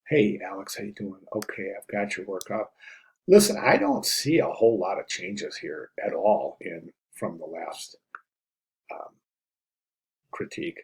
Hey, Alex, how you doing? Okay, I've got your work up. Listen, I don't see a whole lot of changes here at all in from the last um, critique.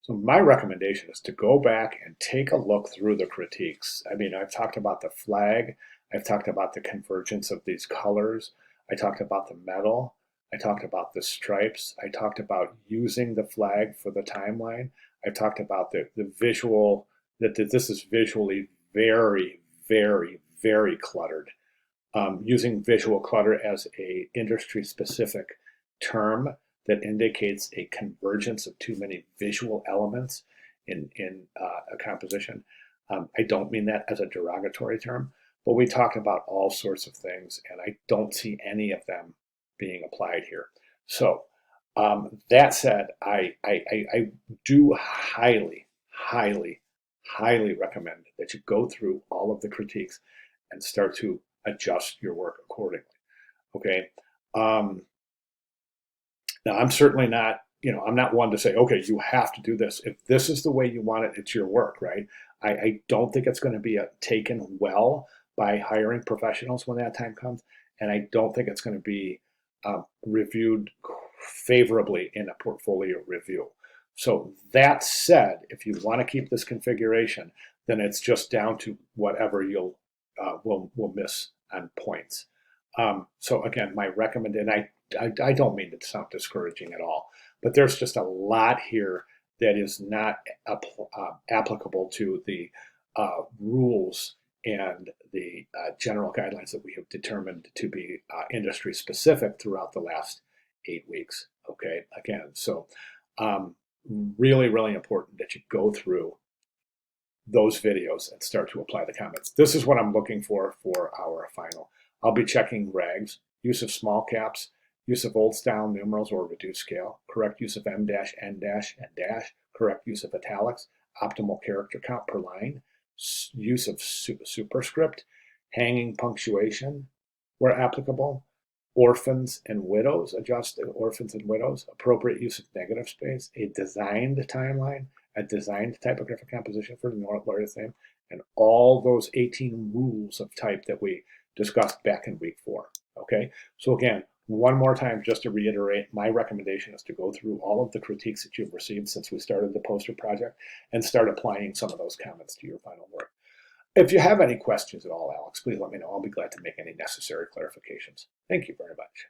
So my recommendation is to go back and take a look through the critiques. I mean, I've talked about the flag. I've talked about the convergence of these colors. I talked about the metal. I talked about the stripes. I talked about using the flag for the timeline. I talked about the visual, that this is visually very, very, very cluttered. Using visual clutter as a industry specific term that indicates a convergence of too many visual elements in a composition. I don't mean that as a derogatory term, but we talk about all sorts of things, and I don't see any of them being applied here. So that said, I do highly recommend that you go through all of the critiques and start to adjust your work accordingly. Okay. Um, Now, I'm certainly not, I'm not one to say, okay, you have to do this. If this is the way you want it, it's your work, right? I don't think it's going to be taken well by hiring professionals when that time comes. And I don't think it's going to be reviewed favorably in a portfolio review. So that said, if you want to keep this configuration, then it's just down to whatever you'll will miss on points. So again, my recommendation, I don't mean to sound discouraging at all, but there's just a lot here that is not applicable to the rules and the general guidelines that we have determined to be industry specific throughout the last 8 weeks. Okay, again, so um, really, really important that you go through those videos and start to apply the comments. This is what I'm looking for our final. I'll be checking regs, use of small caps, use of old style numerals or reduced scale, correct use of M dash, N dash, and dash, correct use of italics, optimal character count per line, use of superscript, hanging punctuation where applicable, orphans and widows, adjust orphans and widows, appropriate use of negative space, a designed timeline, a designed typographic composition for the lawyer's name, and all those 18 rules of type that we discussed back in week 4. Okay, so again, one more time, just to reiterate, my recommendation is to go through all of the critiques that you've received since we started the poster project and start applying some of those comments to your final work. If you have any questions at all, Alex, please let me know. I'll be glad to make any necessary clarifications. Thank you very much.